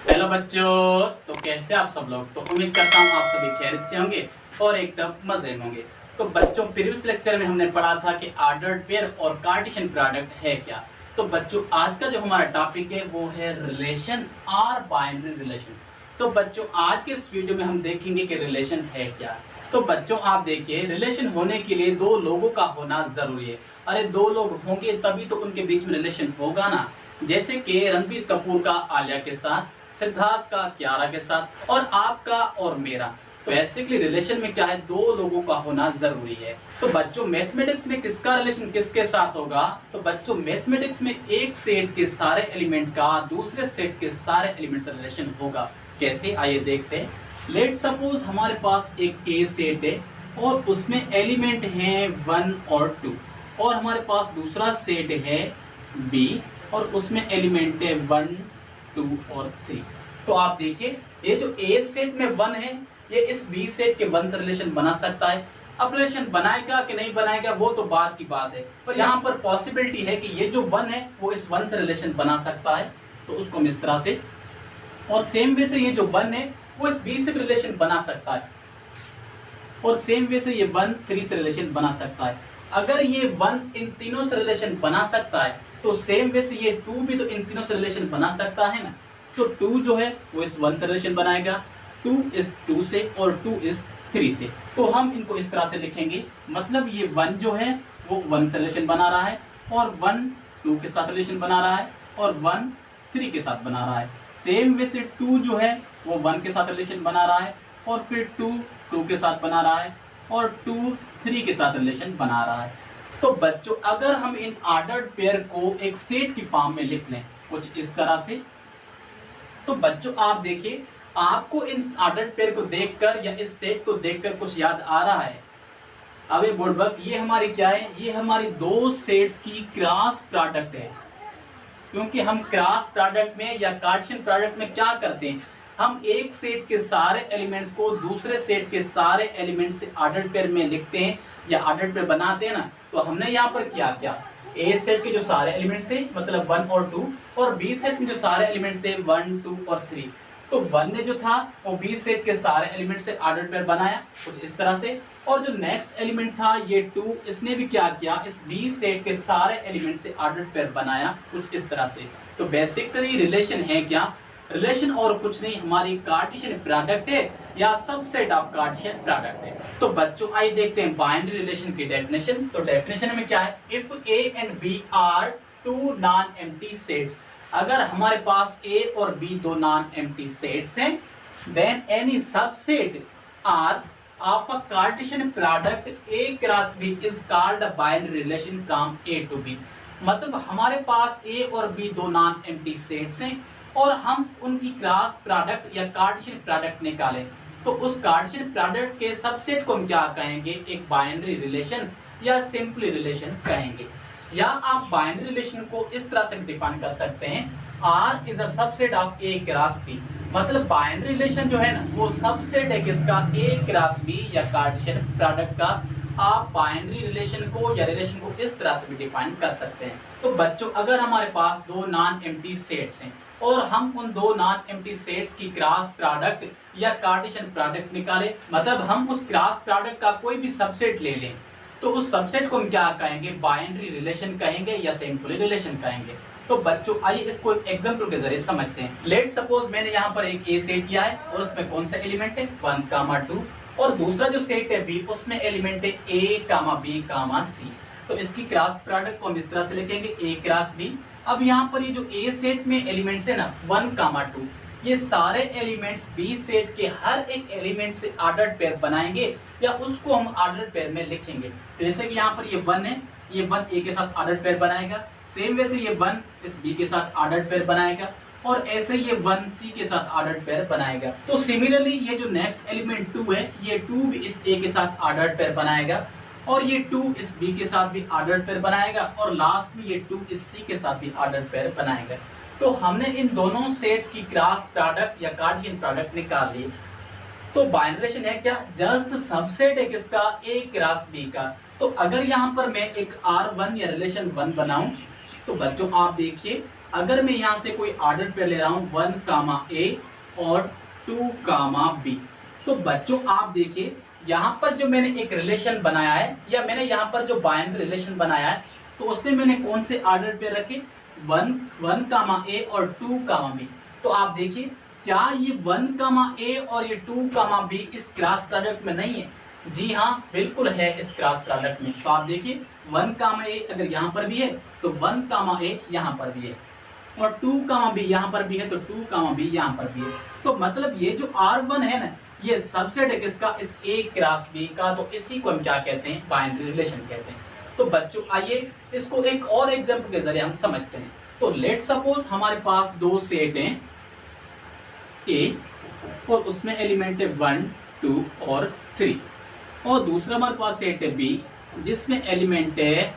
Hello बच्चों, तो कैसे आप सब लोग। तो उम्मीद करता हूँ आप सभी खैरियत से होंगे और एकदम मजे में होंगे। तो बच्चों, प्रीवियस लेक्चर में हमने पढ़ा था कि ऑर्डर्ड पेयर और कार्टेशियन प्रोडक्ट है क्या। तो बच्चों, आज का जो हमारा टॉपिक है वो है रिलेशन और बाइनरी रिलेशन। तो बच्चों, आज के इस वीडियो में हम देखेंगे कि रिलेशन है क्या। तो बच्चों, आप देखिए, रिलेशन होने के लिए दो लोगों का होना जरूरी है। अरे दो लोग होंगे तभी तो उनके बीच में रिलेशन होगा ना। जैसे कि रणबीर कपूर का आलिया के साथ, सिद्धार्थ का कियारा के साथ, और आपका और मेरा। तो बेसिकली रिलेशन में क्या है, दो लोगों का होना जरूरी है। तो बच्चों, मैथमेटिक्स में किसका रिलेशन किसके साथ होगा। तो बच्चों, मैथमेटिक्स में एक सेट के सारे एलिमेंट का दूसरे सेट के सारे एलिमेंट से रिलेशन होगा। कैसे, आइए देखते हैं। लेट सपोज हमारे पास एक ए सेट है और उसमें एलिमेंट हैं 1 और 2, और हमारे पास दूसरा सेट है बी और उसमें एलिमेंट है 1, 2 और 3। तो आप देखिए, ये जो ए सेट में 1 है, ये इस बी सेट के 1 से रिलेशन बना सकता है। अब रिलेशन बनाएगा कि नहीं बनाएगा वो तो बात की बात है, पर यहाँ पर पॉसिबिलिटी है कि ये जो 1 है वो इस 1 से रिलेशन बना सकता है। तो उसको हम इस तरह से, और सेम वे से ये जो 1 है वो इस बी से भी रिलेशन बना सकता है, और सेम वे से ये 1 3 से रिलेशन बना सकता है। अगर ये 1 इन तीनों से रिलेशन बना सकता है तो सेम वे से ये 2 भी तो इन तीनों से रिलेशन बना सकता है ना। तो 2 जो है वो इस 1 से रिलेशन बनाएगा, 2 इस 2 से और 2 इस 3 से। तो हम इनको इस तरह से लिखेंगे, मतलब ये 1 जो है वो 1 से रिलेशन बना रहा है, और 1 2 के साथ रिलेशन बना रहा है, और 1 3 के साथ बना रहा है। सेम वे से 2 जो है वो 1 के साथ रिलेशन बना रहा है, और फिर 2 2 के साथ बना रहा है, और 2 3 के साथ रिलेशन बना रहा है। तो बच्चों, अगर हम इन ऑर्डर्ड पेयर को एक सेट की फॉर्म में लिख लें कुछ इस तरह से, तो बच्चों आप देखिए, आपको इन ऑर्डर्ड पेयर को देखकर या इस सेट को देखकर कुछ याद आ रहा है। अबे बुड़बक, ये हमारी क्या है, ये हमारी दो सेट्स की क्रॉस प्रोडक्ट है। क्योंकि हम क्रॉस प्रोडक्ट में या कार्टेशियन प्रोडक्ट में क्या करते हैं, हम एक सेट के सारे एलिमेंट्स को दूसरे सेट के सारे एलिमेंट्स से ऑर्डर्ड पेयर में लिखते हैं या ऑर्डर्ड पेयर बनाते हैं ना। तो हमने यहाँ पर क्या ए सेट के जो सारे एलिमेंट्स थे मतलब 1 और 2, और बी सेट में जो सारे एलिमेंट्स थे 1 2 और 3। तो 1 ने जो था वो बी सेट के सारे एलिमेंट से ऑर्डर्ड पेयर बनाया कुछ इस तरह से, और जो नेक्स्ट एलिमेंट था ये 2, इसने भी क्या किया, इस बी सेट के सारे एलिमेंट से ऑर्डर्ड पेयर बनाया कुछ इस तरह से। तो बेसिकली रिलेशन है क्या, रिलेशन और कुछ नहीं, हमारी कार्टेशियन प्रोडक्ट है या सबसेट ऑफ कार्टेशियन प्रोडक्ट है। तो बच्चों आइए देखते हैं बाइनरी रिलेशन की डेफिनेशन। तो डेफिनेशन में क्या है, if A and B are two non empty sets, अगर हमारे पास ए और बी दो नॉन एम्प्टी सेट्स हैं, then any subset R of a Cartesian product A cross B is called a binary relation from A to B. मतलब हमारे पास A और बी दो नॉन एम्प्टी सेट्स हैं और हम उनकी क्रॉस प्रोडक्ट या कार्टेशियन प्रोडक्ट निकालें, तो उस कार्टेशियन प्रोडक्ट के सबसेट को हम क्या कहेंगे, एक बाइनरी रिलेशन या सिंपली रिलेशन कहेंगे। या आप बाइनरी रिलेशन को इस तरह से डिफाइन कर सकते हैं, R is a subset of A cross B। मतलब बाइनरी रिलेशन जो है ना वो सबसेट है किसका, A क्रॉस B या कार्टेशियन प्रोडक्ट का। आप बाइनरी रिलेशन को या रिलेशन को इस तरह से भी डिफाइन कर सकते हैं। तो बच्चों, अगर हमारे पास दो नॉन एम्प्टी सेट्स हैं और हम उन दो नॉन एम्प्टी सेट्स की क्रॉस प्रोडक्ट या कार्टेशियन प्रोडक्ट निकालें, मतलब हम उस क्रॉस प्रोडक्ट का कोई भी सबसेट ले लें, तो उस सबसेट को हम क्या कहेंगे, बाइनरी रिलेशन कहेंगे या सिंपली रिलेशन कहेंगे। तो बच्चों आइए इसको एक एग्जांपल के जरिए समझते हैं। लेट सपोज मैंने यहाँ पर एक ए सेट किया है और उसमें कौन सा एलिमेंट है 1, 2, और दूसरा जो सेट है बी, उसमें एलिमेंट है A, B, C। तो इसकी क्रॉस प्रोडक्ट को हम इस तरह से लिखेंगे A क्रॉस B। अब यहाँ पर ये जो ए सेट में एलिमेंट्स है ना 1, 2, ये सारे एलिमेंट्स बी सेट के हर एक एलिमेंट से ऑर्डर्ड पेयर बनाएंगे या उसको हम ऑर्डर्ड पेयर में लिखेंगे। तो जैसे कि यहाँ पर ये 1 है, ये 1 ए के साथ ऑर्डर्ड पेयर बनाएगा, सेम वे से ये 1 इस बी के साथ ऑर्डर्ड पेयर बनाएगा, और ऐसे ये 1 सी के साथ ऑर्डर्ड पेयर बनाएगा। तो सिमिलरली ये जो नेक्स्ट एलिमेंट 2 है, ये 2 भी इस ए के साथ ऑर्डर्ड पेयर बनाएगा, और ये 2 इस बी के साथ भी ऑर्डर्ड पेयर बनाएगा, और लास्ट में ये 2 इस सी के साथ भी ऑर्डर्ड पेयर बनाएगा। तो हमने इन दोनों सेट्स की क्रॉस प्रोडक्ट या कार्टेशियन प्रोडक्ट निकाल ली। तो बाइनरी रिलेशन है क्या, जस्ट सबसेट है किसका, ए क्रॉस बी का। तो अगर यहाँ पर मैं एक R1 या रिलेशन 1 बनाऊं, तो बच्चों आप देखिए अगर मैं यहाँ से कोई ऑर्डर पेयर ले रहा हूँ 1 कामा ए और 2 कामा बी, तो बच्चों आप देखिए यहाँ पर जो मैंने एक रिलेशन बनाया है या मैंने यहाँ पर जो बाइनरी रिलेशन बनाया है, तो उसमें मैंने कौन से ऑर्डर पेयर रखे, 1 कामा ए और 2 कामा बी। तो आप देखिए क्या ये 1 कामा ए और ये 2 कामा बी इस क्रॉस प्रोडक्ट में नहीं है? जी हाँ, बिल्कुल है इस क्रॉस प्रोडक्ट में। तो आप देखिए 1 कामा ए अगर यहाँ पर भी है तो 1 कामा ए यहाँ पर भी है, और 2 कामा बी यहाँ पर भी है तो 2 कामा बी यहाँ पर भी है। तो मतलब ये जो R1 है ना, ये सबसेट है किसका, इस A क्रॉस B का। तो इसी को हम क्या कहते हैं, बाइनरी रिलेशन कहते हैं। तो बच्चों आइए इसको एक और एग्जांपल के जरिए हम समझते हैं। तो लेट सपोज हमारे पास दो सेट हैं A और उसमें एलिमेंट है 1, 2 और 3, और दूसरा हमारे पास सेट है B जिसमें एलिमेंट है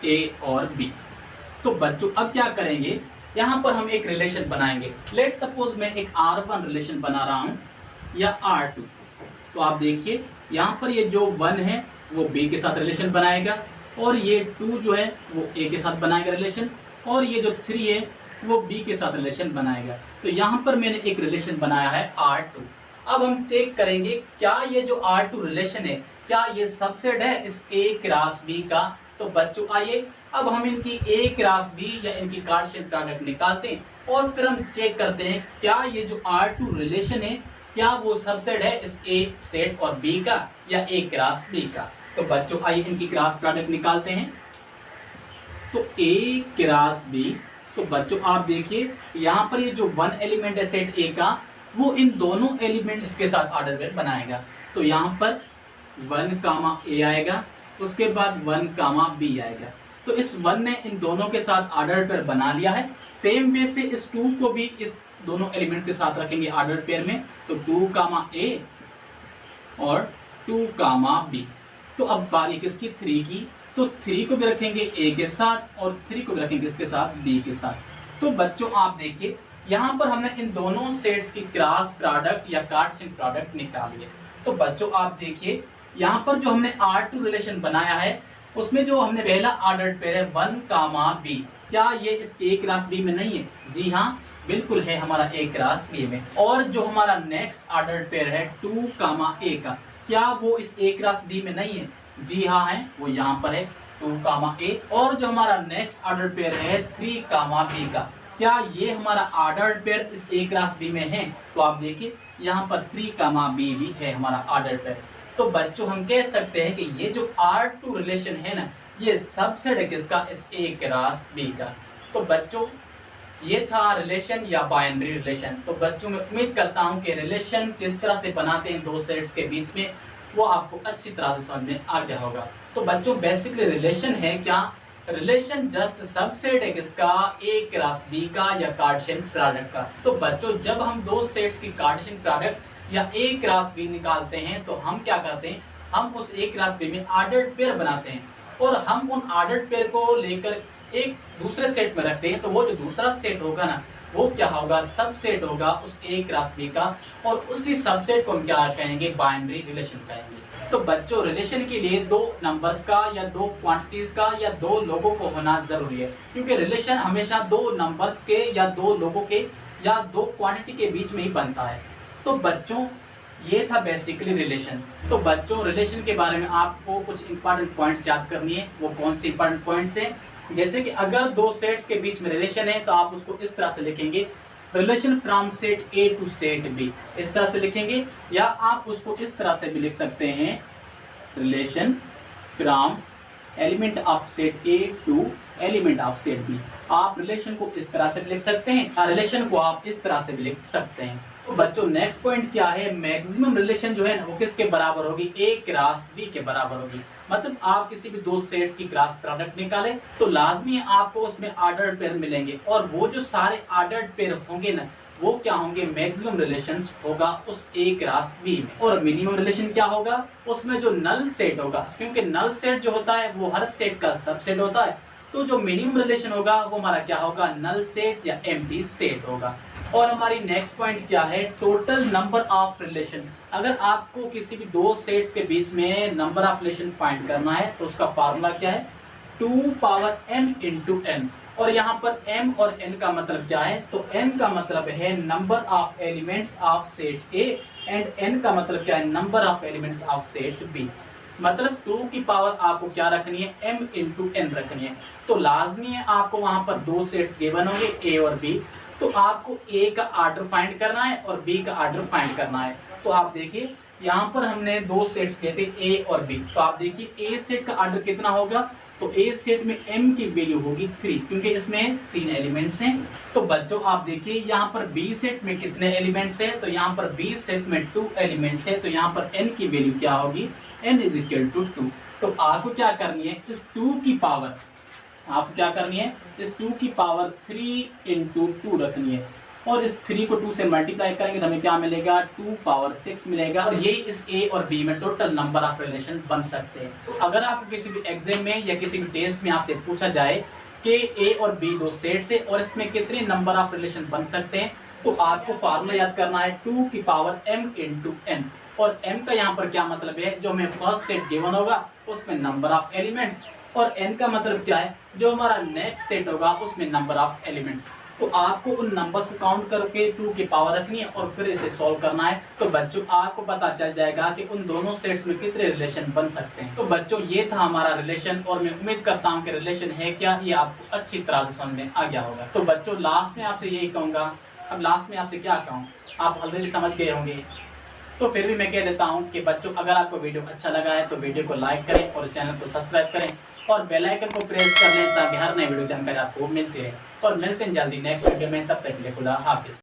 A और B। तो बच्चों अब क्या करेंगे, यहाँ पर हम एक रिलेशन बनाएंगे। लेट सपोज मैं एक R1 रिलेशन बना रहा हूँ या R2। तो आप देखिए यहाँ पर ये जो 1 है वो B के साथ रिलेशन बनाएगा, और ये 2 जो है वो A के साथ बनाएगा रिलेशन, और ये जो 3 है वो B के साथ रिलेशन बनाएगा। तो यहाँ पर मैंने एक रिलेशन बनाया है R2। अब हम चेक करेंगे क्या ये जो R2 रिलेशन है क्या ये सबसेट है इस A क्रॉस B का। तो बच्चों आइए अब हम इनकी A क्रॉस B या इनकी कार्टेशियन प्रोडक्ट निकालते हैं, और फिर हम चेक करते हैं क्या ये जो R2 रिलेशन है क्या वो सबसेट है इस A सेट और B का या A क्रॉस B का। तो बच्चों आइए इनकी क्रॉस प्रोडक्ट निकालते हैं। तो A क्रॉस B, तो बच्चों आप देखिए यहाँ पर ये जो 1 एलिमेंट है सेट A का वो इन दोनों एलिमेंट्स के साथ ऑर्डर पेयर बनाएगा। तो यहाँ पर 1 कामा A आएगा, उसके बाद 1 कामा B आएगा। तो इस 1 ने इन दोनों के साथ ऑर्डर पेयर बना लिया है। सेम वे से इस 2 को भी इस दोनों एलिमेंट के साथ रखेंगे ऑर्डर पेयर में। तो 2 कामा A और 2 कामा B। तो अब बारी किसकी, 3 की। तो 3 को भी रखेंगे A के साथ और 3 को भी रखेंगे इसके साथ B के साथ। तो बच्चों आप देखिए यहाँ पर हमने इन दोनों सेट्स की क्रॉस प्रोडक्ट या कार्टेशियन प्रोडक्ट निकाली है। तो बच्चों आप देखिए यहाँ पर जो हमने R2 रिलेशन बनाया है उसमें जो हमने पहला ऑर्डर पेयर है 1 कामा B, क्या ये इस A क्रॉस B में नहीं है? जी हाँ, बिल्कुल है हमारा A क्रॉस B में। और जो हमारा नेक्स्ट ऑर्डर पेयर है 2 कामा A का, क्या वो इस A क्रॉस B में नहीं है? जी हाँ है, वो यहाँ पर है 2 कामा A। और जो हमारा नेक्स्ट ऑर्डर पेयर है 3 कामा B का, क्या ये हमारा ऑर्डर पेयर इस A क्रॉस B में है? तो आप देखिए यहाँ पर 3 कामा B भी है हमारा ऑर्डर पेयर। तो बच्चों हम कह सकते हैं कि ये जो R2 रिलेशन है ना, ये सबसेट है किसका, इस A क्रॉस B का। तो बच्चों ये था रिलेशन या बाइनरी रिलेशन। तो बच्चों मैं उम्मीद करता हूँ कि रिलेशन किस तरह से बनाते हैं दो सेट्स के बीच में वो आपको अच्छी तरह से समझ में आ गया होगा। तो बच्चों बेसिकली रिलेशन है क्या, रिलेशन जस्ट सबसेट है किसका, A क्रॉस B का या कार्टेशियन प्रोडक्ट का। तो बच्चों जब हम दो सेट्स की कार्टेशियन प्रोडक्ट या A क्रॉस B निकालते हैं तो हम क्या करते हैं, हम उस A क्रॉस B में ऑर्डर्ड पेयर बनाते हैं, और हम उन ऑर्डर्ड पेयर को लेकर एक दूसरे सेट में रखते हैं। तो वो जो दूसरा सेट होगा ना वो क्या होगा, सबसेट होगा उस A क्रॉस B का, और उसी सबसेट को हम क्या कहेंगे, बाइनरी रिलेशन कहेंगे। तो बच्चों रिलेशन के लिए दो नंबर्स का या दो क्वांटिटीज का या दो लोगों को होना जरूरी है, क्योंकि रिलेशन हमेशा दो नंबर्स के या दो लोगों के या दो क्वांटिटी के बीच में ही बनता है। तो बच्चों ये था बेसिकली रिलेशन। तो बच्चों रिलेशन के बारे में आपको कुछ इंपॉर्टेंट पॉइंट्स याद करनी है। वो कौन से इंपॉर्टेंट पॉइंट्स हैं, जैसे कि अगर दो सेट्स के बीच में रिलेशन है तो आप उसको इस तरह से लिखेंगे, relation from set A to set B, इस तरह से लिखेंगे। या आप उसको इस तरह से भी लिख सकते हैं, relation from element of set A to element of set B। आप रिलेशन को इस तरह से भी लिख सकते हैं, रिलेशन को आप इस तरह से भी लिख सकते हैं। तो बच्चों नेक्स्ट पॉइंट क्या है, मैक्सिमम रिलेशन जो है वो किसके बराबर होगी, A क्रॉस B के बराबर होगी। मतलब आप किसी भी दो सेट्स की क्रॉस प्रोडक्ट निकालें तो लाजमी है आपको उसमें ऑर्डर्ड पेयर मिलेंगे, और वो जो सारे ऑर्डर्ड पेयर होंगे ना वो क्या होंगे, मैक्सिमम रिलेशंस होगा उस A क्रॉस B में। और मिनिमम रिलेशन क्या होगा, उसमें जो नल सेट होगा, क्योंकि नल सेट जो होता है वो हर सेट का सबसेट होता है। तो जो मिनिमम रिलेशन होगा वो हमारा क्या होगा, नल सेट या एम्प्टी सेट होगा। और हमारी नेक्स्ट पॉइंट क्या है, टोटल नंबर ऑफ रिलेशन। अगर आपको किसी भी दो सेट्स के बीच में नंबर ऑफ रिलेशन फाइंड करना है तो उसका फार्मूला क्या है, 2 पावर n इंटू n। और यहाँ पर m और n का मतलब क्या है, तो m का मतलब है number of elements of set A and n का मतलब क्या है, number of elements of set B। मतलब 2 की पावर आपको क्या रखनी है, m इंटू n रखनी है। तो लाजमी है आपको वहां पर दो सेट्स गिवन होंगे A और B, तो आपको A का ऑर्डर फाइंड करना है और B का ऑर्डर फाइंड करना है। तो आप देखिए यहाँ पर हमने दो सेट्स लिए थे A और B, तो आप देखिए A सेट का ऑर्डर कितना होगा, तो A सेट में m की वैल्यू होगी 3, क्योंकि इसमें 3 एलिमेंट्स हैं। तो बच्चों आप देखिए यहाँ पर B सेट में कितने एलिमेंट्स हैं, तो यहाँ पर B सेट में 2 एलिमेंट्स हैं, तो यहाँ पर n की वैल्यू क्या होगी, n इज इक्वल टू 2। तो आपको क्या करनी है, इस 2 की पावर, आपको क्या करनी है, इस 2 की पावर 3 इंटू 2 रखनी है, और इस 3 को 2 से मल्टीप्लाई करेंगे तो हमें क्या मिलेगा, 2 पावर 6 मिलेगा। और ये इस A और B में टोटल नंबर ऑफ रिलेशन बन सकते हैं। तो अगर आपको किसी भी एग्जाम में या किसी भी टेस्ट में आपसे पूछा जाए कि A और B दो सेट्स है और इसमें कितने नंबर ऑफ रिलेशन बन सकते हैं, तो आपको फार्मूला याद करना है 2 की पावर m इंटू n। और m का यहाँ पर क्या मतलब है, जो हमें फर्स्ट सेट गिवन होगा उसमें नंबर ऑफ एलिमेंट्स, और n का मतलब क्या है, जो हमारा नेक्स्ट सेट होगा उसमें नंबर ऑफ एलिमेंट्स। तो आपको उन नंबर्स को काउंट करके 2 की पावर रखनी है और फिर इसे सॉल्व करना है। तो बच्चों आपको पता चल जाएगा कि उन दोनों सेट्स में कितने रिलेशन बन सकते हैं। तो बच्चों ये था हमारा रिलेशन, और मैं उम्मीद करता हूँ कि रिलेशन है क्या ये आपको अच्छी तरह से समझ में आ गया होगा। तो बच्चों लास्ट में आपसे यही कहूँगा, अब लास्ट में आपसे क्या कहूँ, आप ऑलरेडी समझ गए होंगे, तो फिर भी मैं कह देता हूँ कि बच्चों अगर आपको वीडियो अच्छा लगा है तो वीडियो को लाइक करें और चैनल को सब्सक्राइब करें और बेल आइकन को प्रेस कर लें ताकि हर नई वीडियो जानकारी आपको मिलती रहे। और मिलते हैं जल्दी नेक्स्ट वीडियो में, तब तक के लिए खुदा हाफिज।